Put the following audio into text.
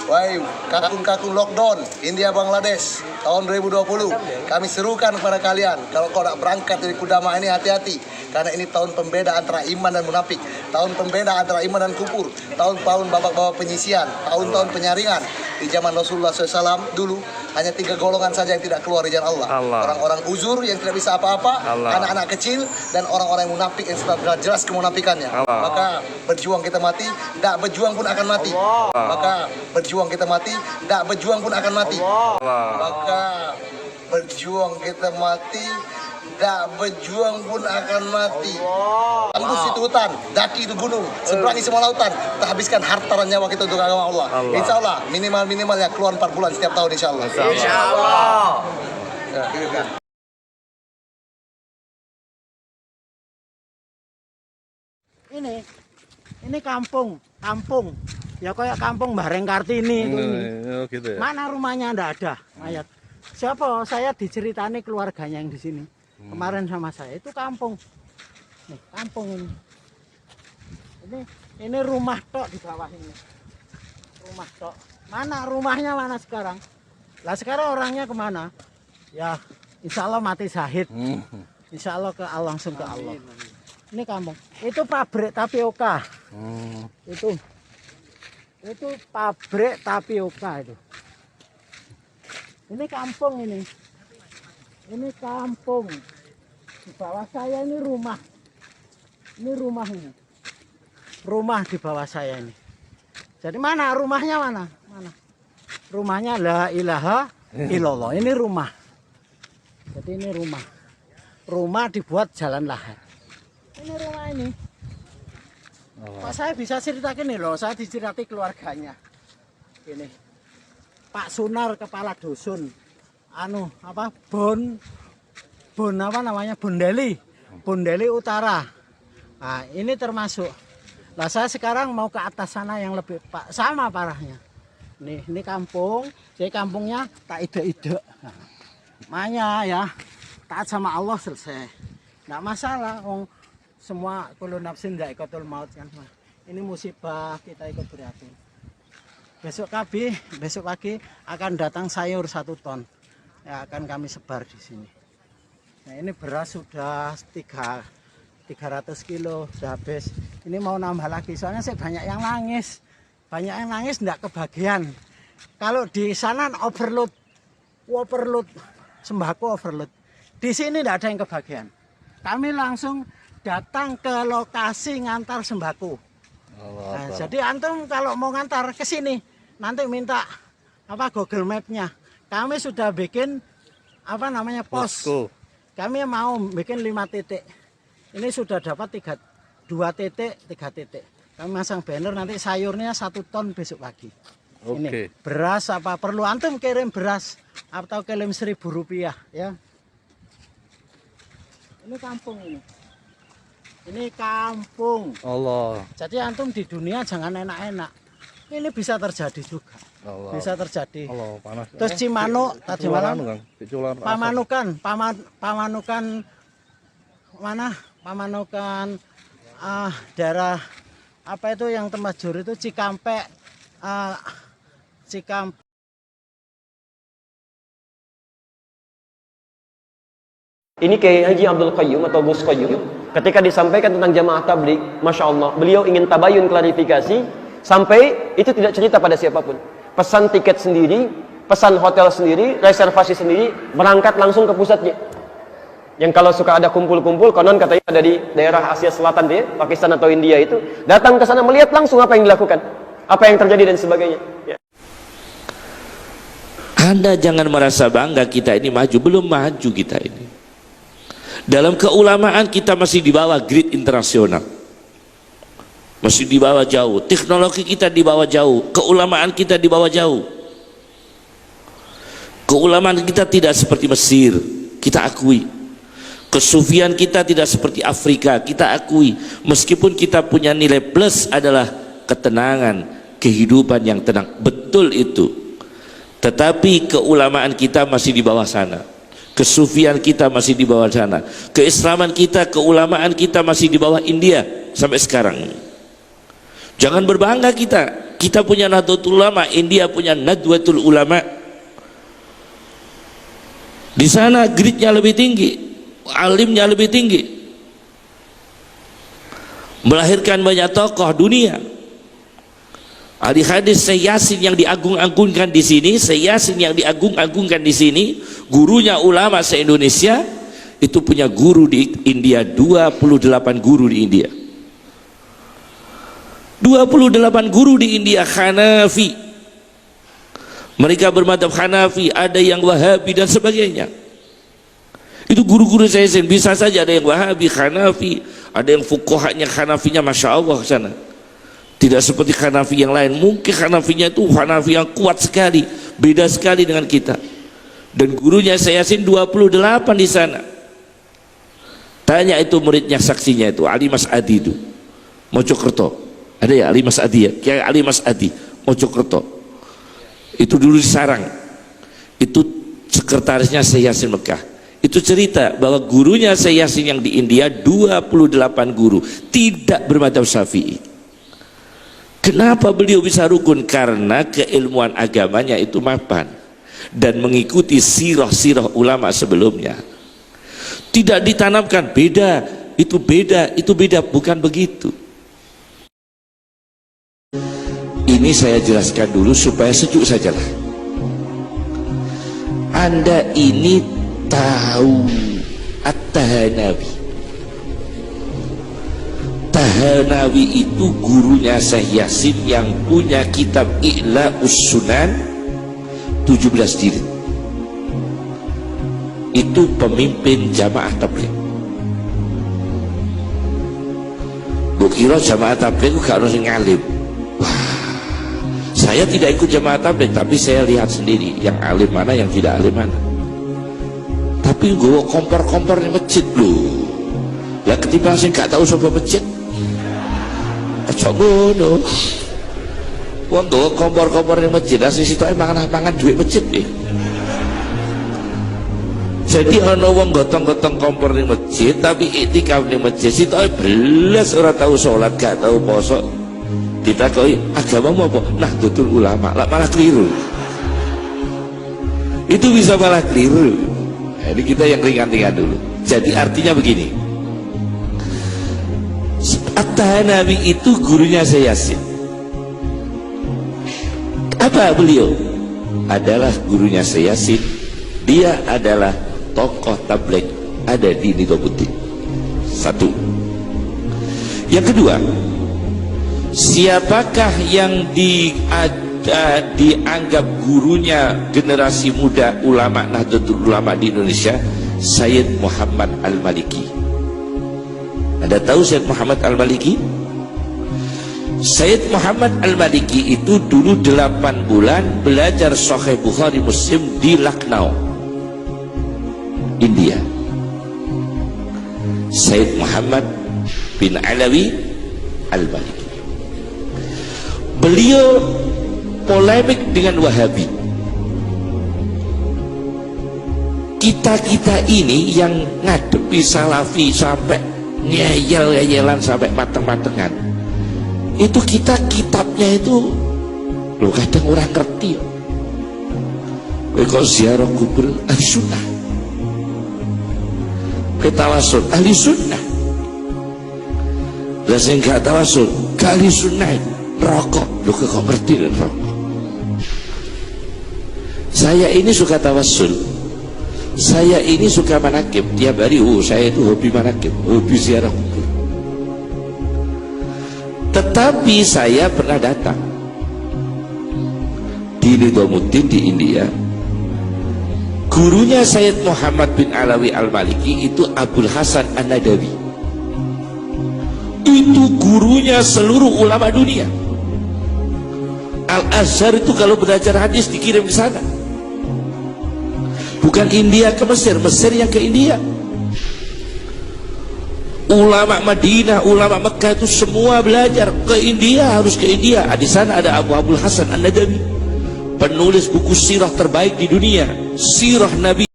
Wahai kakung-kakung lockdown India Bangladesh tahun 2020, kami serukan kepada kalian, kalau kau nak berangkat dari Kudama ini hati-hati, karena ini tahun pembeda antara iman dan munafik, tahun pembeda antara iman dan kufur, tahun-tahun babak-babak penyisian, tahun-tahun penyaringan. Di zaman Rasulullah SAW dulu hanya 3 golongan saja yang tidak keluar dari jalan Allah. Orang-orang uzur yang tidak bisa apa-apa, anak-anak kecil, dan orang-orang yang munafik yang sudah jelas kemunafikannya. Maka berjuang kita mati, tidak berjuang pun akan mati. Maka berjuang kita mati, tidak berjuang pun akan mati. Maka berjuang kita mati, tidak berjuang pun akan mati. Tembus itu hutan, daki itu gunung, seberangi semua lautan, kita habiskan harta dan nyawa kita untuk agama Allah. Insya Allah minimal ya keluar 4 bulan setiap tahun, insya Allah. Insya Allah. Ini kampung ya kayak kampung Bareng Kartini itu ini. Gitu ya? Mana rumahnya ndak ada mayat. Siapa? Saya diceritani keluarganya yang di sini. Kemarin sama saya itu kampung. Nih, kampung ini. Ini rumah tok di bawah ini. Rumah tok. Mana rumahnya mana sekarang? Lah sekarang orangnya kemana? Ya, insya Allah mati syahid. Insya Allah langsung ke Allah. Ini kampung. Itu pabrik tapioka. Itu pabrik tapioka itu. Ini kampung ini. Ini kampung. Di bawah saya ini rumah. Ini rumah ini. Rumah di bawah saya ini. Jadi mana rumahnya mana? Mana? Rumahnya la ilaha illallah. Ini rumah. Jadi ini rumah. Rumah dibuat jalan lahar. Ini rumah ini. Pak saya bisa ceritakan nih loh, saya diceritakan keluarganya. Ini Pak Sunar kepala dusun. Bondeli Utara. Nah, ini termasuk. Lah saya sekarang mau ke atas sana yang lebih sama parahnya. Ini kampung, jadi kampungnya tak ide-ide. Nah, makanya ya taat sama Allah selesai. Nggak masalah, semua kullu nafsin dha'iqatul maut kan. Ini musibah kita ikut prihatin. Besok pagi akan datang sayur 1 ton. Ya, akan kami sebar di sini. Nah, ini beras sudah 300 kilo sudah habis. Ini mau nambah lagi soalnya saya banyak yang nangis. Banyak yang nangis enggak kebagian. Kalau di sana overload sembako overload. Di sini enggak ada yang kebagian. Kami langsung datang ke lokasi ngantar sembako. Nah, jadi antum kalau mau ngantar ke sini nanti minta Google Map-nya. Kami sudah bikin pos. Kami mau bikin 5 titik. Ini sudah dapat 2 titik, 3 titik. Kami masang banner nanti sayurnya 1 ton besok pagi. Ini beras apa perlu antum kirim beras atau kirim Rp1.000 ya. Ini kampung ini. Ini kampung. Allah. Jadi antum di dunia jangan enak-enak. Ini bisa terjadi juga. Allah. Bisa terjadi. Allah, panas. Terus Cimanuk tadi malam. Pamanukan mana? Pamanukan daerah apa itu yang tempat jur itu Cikampek. Ini Kiai Haji Abdul Qayyum atau Gus Qayyum ketika disampaikan tentang jamaah tabligh, Masya Allah, beliau ingin tabayun klarifikasi sampai itu tidak cerita pada siapapun. Pesan tiket sendiri, pesan hotel sendiri, reservasi sendiri, berangkat langsung ke pusatnya. Yang kalau suka ada kumpul-kumpul, konon katanya ada di daerah Asia Selatan dia, Pakistan atau India itu, datang ke sana melihat langsung apa yang dilakukan, apa yang terjadi dan sebagainya. Ya. Anda jangan merasa bangga kita ini maju, belum maju kita ini. Dalam keulamaan kita masih di bawah grid internasional, masih di bawah jauh. Teknologi kita di bawah jauh, keulamaan kita di bawah jauh. Keulamaan kita tidak seperti Mesir, kita akui. Kesufian kita tidak seperti Afrika, kita akui. Meskipun kita punya nilai plus adalah ketenangan, kehidupan yang tenang, betul itu. Tetapi keulamaan kita masih di bawah sana. Kesufian kita masih di bawah sana. Keislaman kita, keulamaan kita masih di bawah India sampai sekarang. Jangan berbangga kita. Kita punya Nahdlatul Ulama, India punya Nadwatul Ulama. Di sana gridnya lebih tinggi, alimnya lebih tinggi, melahirkan banyak tokoh dunia. Ahli hadis Syekh Yasin yang diagung-agungkan di sini, Syekh Yasin yang diagung-agungkan di sini, gurunya ulama se-Indonesia, itu punya guru di India, 28 guru di India. 28 guru di India Hanafi. Mereka bermadzhab Hanafi, ada yang Wahabi dan sebagainya. Itu guru-guru saya bisa saja ada yang Wahabi, Hanafi, ada yang fuqahanya Hanafinya Masya Allah ke sana. Tidak seperti Hanafi yang lain. Mungkin Hanafinya itu Hanafi yang kuat sekali, beda sekali dengan kita. Dan gurunya saya Yasin 28 di sana. Tanya itu muridnya, saksinya itu Ali Mas Adi itu Mojokerto. Ada ya Ali Mas Adi ya? Kiai Ali Mas Adi Mojokerto. Itu dulu di Sarang. Itu sekretarisnya Syekh Yasin Mekah. Itu cerita bahwa gurunya Syekh Yasin yang di India 28 guru tidak bermadzhab Syafi'i. Kenapa beliau bisa rukun? Karena keilmuan agamanya itu mapan dan mengikuti sirah-sirah ulama sebelumnya. Tidak ditanamkan beda, itu beda, itu beda, bukan begitu. Ini saya jelaskan dulu supaya sejuk sajalah. Anda ini tahu At-Tahanawi. Tahanawi itu gurunya Syekh Yasin yang punya kitab I'la'us Sunan 17 jilid. Itu pemimpin jamaah tabligh. Mbok kira jamaah tabligh itu gak harus ngalim. Wah, saya tidak ikut jamaah tabligh, tapi saya lihat sendiri yang alim mana, yang tidak alim mana. Tapi gue kompor-kompor di masjid loh. Ya ketimbang sing gak tahu sapa masjid. Aja ngono. Wong nggawa kompor-kompor di masjid, asih sitoke mangan-mangan duit masjid nggih. Jadi ana wong gotong-gotong kompor di masjid tapi iktikaf di masjid, sitoke belas ora tahu salat, gak tahu poso. Ditakoki, agamamu apa? Nahdlatul Ulama. Lah malah keliru. Itu bisa malah keliru. Ini kita yang ringan-ringan dulu. Jadi artinya begini, At-Tahanawi itu gurunya Syekh Yasin. Apa beliau? Adalah gurunya Syekh Yasin. Dia adalah tokoh tabligh ada di Nizamuddin. Satu. Yang kedua, siapakah yang dianggap gurunya generasi muda ulama Nahdlatul Ulama di Indonesia? Sayyid Muhammad Al-Maliki. Anda tahu Sayyid Muhammad Al-Maliki? Sayyid Muhammad Al-Maliki itu dulu 8 bulan belajar Sahih Bukhari Muslim di Lucknow, India. Sayyid Muhammad bin Alawi Al-Maliki. Beliau polemik dengan Wahabi. Kita-kita ini yang ngadepi Salafi sampai ngeyel-ngeyelan sampai mateng-matengan, itu kita kitabnya itu loh kadang orang ngerti. Kok ziarah kubur ahli sunnah, tawasul ahli sunnah, lah sing gak tawasul gak ahli sunnah, rokok lo kok ngerti rokok. Saya ini suka tawasul, saya ini suka manakib tiap hari. Saya itu hobi manakib, hobi ziarah kubur. Tetapi saya pernah datang di Nizamuddin di India. Gurunya Sayyid Muhammad bin Alawi Al-Maliki itu Abul Hasan An-Nadawi. Itu gurunya seluruh ulama dunia. Al-Azhar itu kalau belajar hadis dikirim ke sana. Bukan India ke Mesir, Mesir yang ke India. Ulama Madinah, ulama Mekah itu semua belajar ke India, harus ke India. Di sana ada Abul Hasan An-Nadawi, penulis buku sirah terbaik di dunia, sirah Nabi